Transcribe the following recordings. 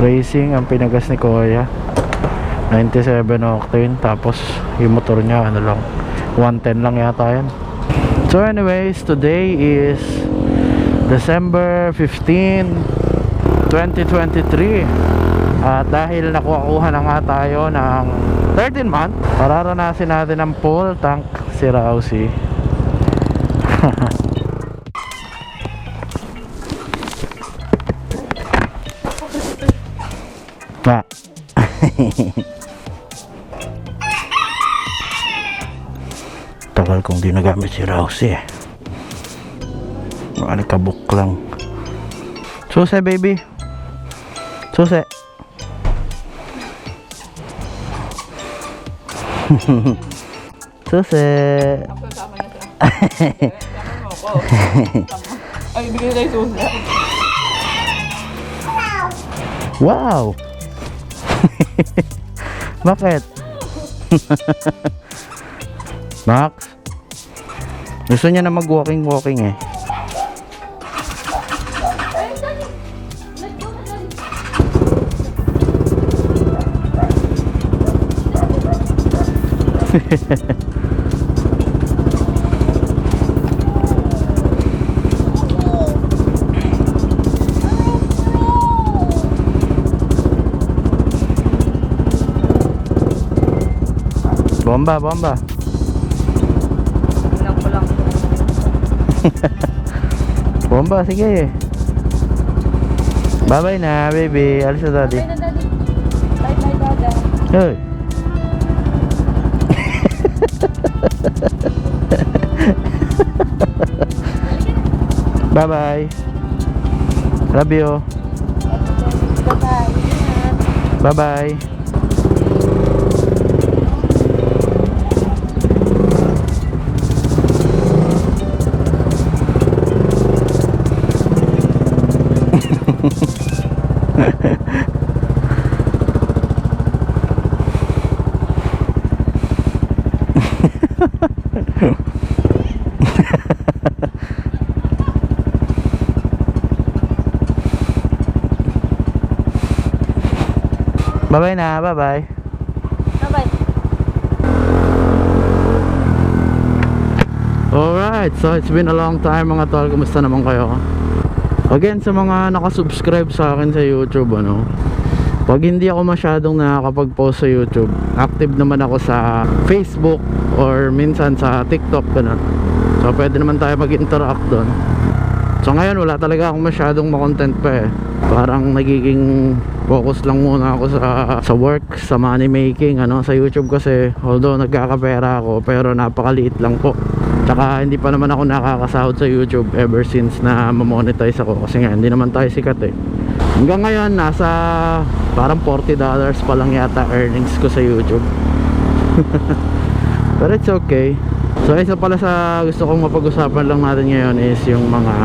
Racing ang pinagas ni Kuya, 97 octane. Tapos yung motor niya ano lang, 110 lang yata yan. So anyways, today is December 15, 2023. At dahil nakuha na nga tayo ng 13 month, pararanasin natin ang full tank si Rousey. Ma. Tagal kong di nagamit si Rousey eh. Alikabok lang. Susi baby, susi. Susi. Ay, bigay tayo susi. Wow. Bakit? Max, gusto niya na mag-walking eh. Bomba, bomba. Bilang ko lang. Bomba, sige. Bye-bye na, baby. Alis na daddy. Bye na, daddy. Bye-bye, dada. Hey. Bye-bye. Love you. Bye-bye. Bye-bye. Bye-bye na, bye-bye. Bye-bye. Alright, so it's been a long time mga tol. Kumusta naman kayo? Again, sa mga nakasubscribe sa akin sa YouTube, ano, pag hindi ako masyadong nakakapag-post sa YouTube, active naman ako sa Facebook or minsan sa TikTok, ganun. So pwede naman tayo mag-interact doon. So ngayon wala talaga akong masyadong makontent pa eh. Parang nagiging focus lang muna ako sa work, sa money making, ano, sa YouTube kasi although nagkakapera ako, pero napakaliit lang po. Tsaka hindi pa naman ako nakakasahod sa YouTube ever since na mamonetize ako, kasi nga hindi naman tayo sikat eh. Hanggang ngayon nasa parang $40 pa lang yata earnings ko sa YouTube. But it's okay. So isa pala sa gusto kong mapag-usapan lang natin ngayon is yung mga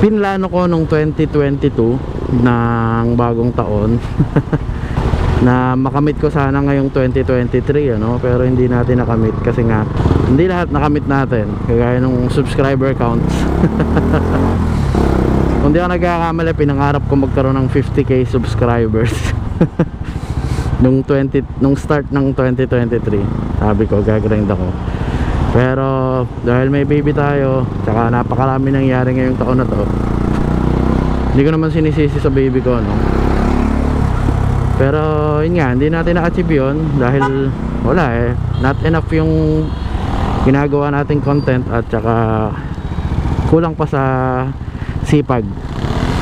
pinlano ko nung 2022 ng bagong taon. Na makamit ko sana ngayong 2023, ano, pero hindi natin nakamit kasi nga hindi lahat nakamit natin, kagaya nung subscriber counts. Kung di ako nagkakamali, pinangarap ko magkaroon ng 50k subscribers. nung start ng 2023 sabi ko gagrind ako, pero dahil may baby tayo, tsaka napakarami nangyari ngayong taon na to, hindi ko naman sinisisi sa baby ko, no? Pero yun nga, hindi natin na-achieve yun dahil wala eh, not enough yung ginagawa nating content, at saka kulang pa sa sipag,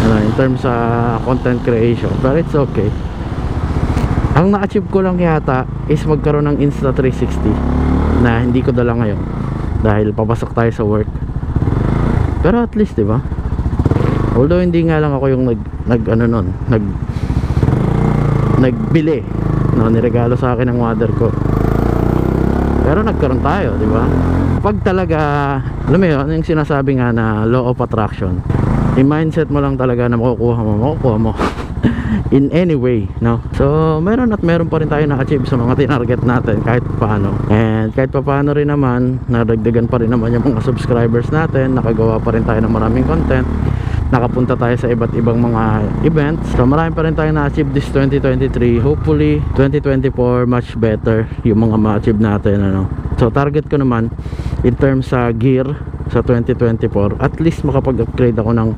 ano, in terms sa content creation. Pero it's okay. Ang na-achieve ko lang yata is magkaroon ng Insta360 na hindi ko dala ngayon dahil papasok tayo sa work. Pero at least, 'di ba? Although hindi nga lang ako yung nagbili, no, niregalo sa akin ng mother ko. Pero nagkaroon tayo, 'di ba? Pag talaga, alam mo yun, yung sinasabi nga na law of attraction, i-mindset mo lang talaga na makukuha mo in any way, no? So meron pa rin tayo na-achieve sa mga tinarget natin kahit paano, and kahit paano rin naman nadagdagan pa rin naman yung mga subscribers natin, nakagawa pa rin tayo ng maraming content. nakapunta tayo sa iba't ibang mga events. So marami pa rin tayo na-achieve this 2023. Hopefully 2024 much better yung mga ma-achieve natin, ano. So target ko naman in terms sa gear sa 2024, at least makapag-upgrade ako ng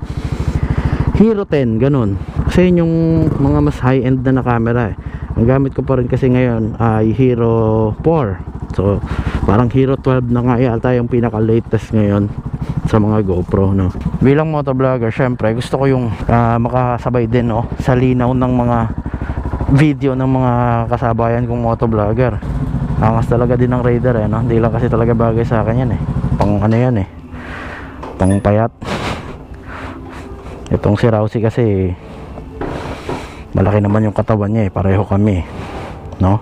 Hero 10, ganun. Kasi yun yung mga mas high-end na camera eh. Ang gamit ko pa rin kasi ngayon ay Hero 4. So parang Hero 12 na nga yata yung pinaka-latest ngayon sa mga GoPro, no. Bilang motovlogger, syempre gusto ko yung makasabay din, no, sa linaw ng mga video ng mga kasabayan kong motovlogger. Angas talaga din ng Raider eh, no. Hindi lang kasi talaga bagay sa akin yan eh. Pang ano yan eh, pang payat. Itong si Rousey kasi malaki naman yung katawan niya eh. Pareho kami, no.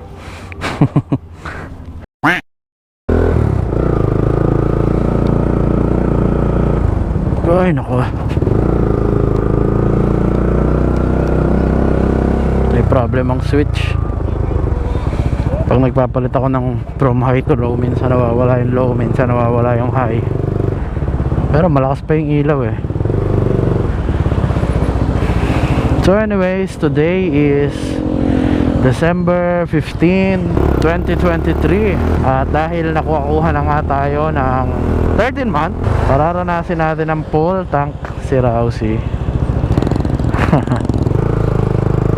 Ay nako, may problem ang switch. Pag nagpapalit ako ng from high to low, minsan nawawala yung low, minsan nawawala yung high. Pero malakas pa yung ilaw eh. So anyways, today is December 15, 2023. At dahil nakuha na nga tayo ng 13 month, pararanasin natin ang full tank si Rousey.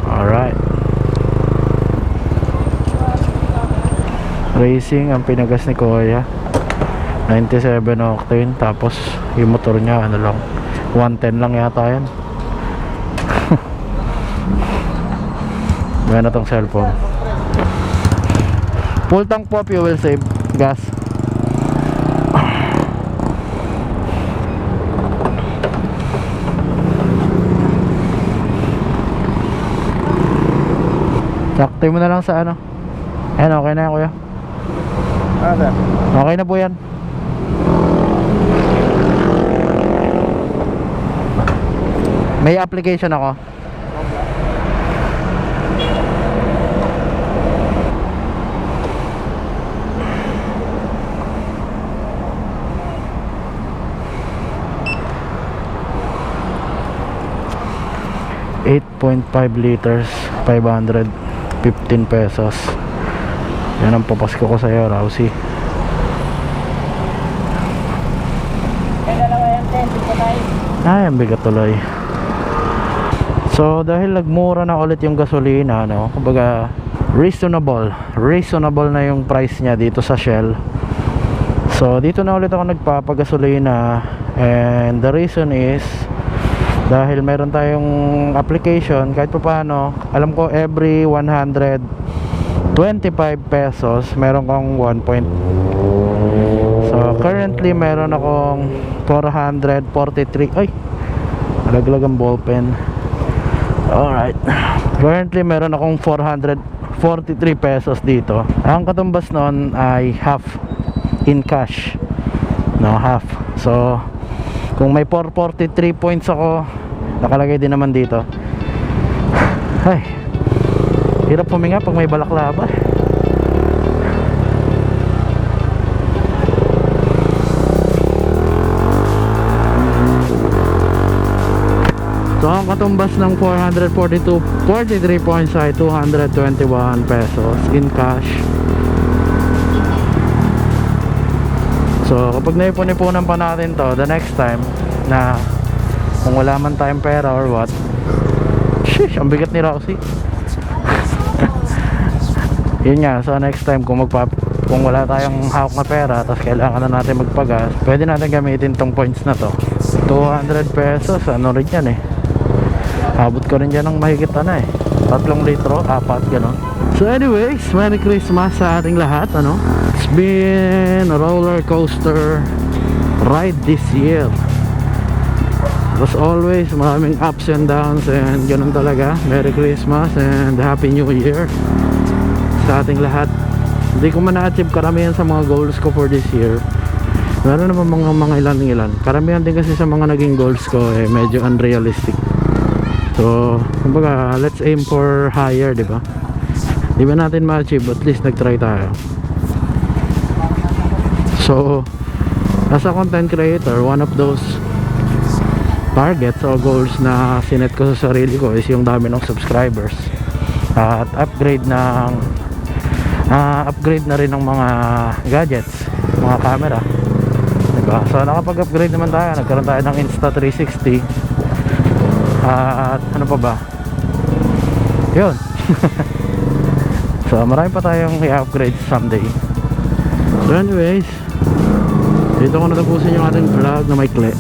Alright. Racing ang pinagas ni Kuya, 97 octane. Tapos yung motor niya ano lang, 110 lang yata yan. Gana tong cellphone. Full tank po, fuel save, gas. Sakto mo na lang sa ano. Ayan, okay na yan kuya. Okay na po yan. May application ako. .5 liters, 515 pesos. Yan ang papasko ko sa'yo, Rousey. Ay, ang bigat tuloy. So dahil nagmura na ulit yung gasolina, no, kumbaga reasonable na yung price niya dito sa Shell. So dito na ulit ako nagpapagasolina, and the reason is dahil meron tayong application. Kahit pa paano, alam ko every 125 pesos meron kang 1 point. So currently meron akong 443. Ay, nalaglag ang ballpen. Alright, currently meron akong 443 pesos dito. Ang katumbas nun ay half in cash, no, half. So kung may 443 points ako, nakalagay din naman dito. Ay, hirap puminga pag may balaklava. So ang katumbas ng 443 points ay 221 pesos in cash. So kapag naipon-ipunan pa natin to, the next time na kung wala man tayong pera or what, shish, ang bigat ni Rousey. Yun nga, so next time kung wala tayong hawak na pera tapos kailangan na natin magpagas, pwede natin gamitin tong points na to. 200 pesos, ano rin yan eh. Abot ko rin dyan ng mahigit na eh, 3 litro, 4 gano'n. So anyways, Merry Christmas sa ating lahat, ano. It's been a roller coaster ride this year. As always, maraming ups and downs, and ganun talaga. Merry Christmas and Happy New Year sa ating lahat. Hindi ko man na-achieve karamihan sa mga goals ko for this year. Meron naman mga ilan. Karamihan din kasi sa mga naging goals ko eh medyo unrealistic. So, kumbaga, let's aim for higher, di ba? Di ba natin ma-achieve, at least nag-try tayo. So, as a content creator, one of those targets o goals na sinet ko sa sarili ko is yung dami ng subscribers at upgrade na rin ng mga gadgets, mga camera, diba? So nakapag-upgrade naman tayo, nagkaroon tayo ng Insta360 at ano pa ba yun. So marami pa tayong i-upgrade someday. So anyways, dito ko natapusin yung ating vlog na maikli.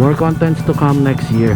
More contents to come next year.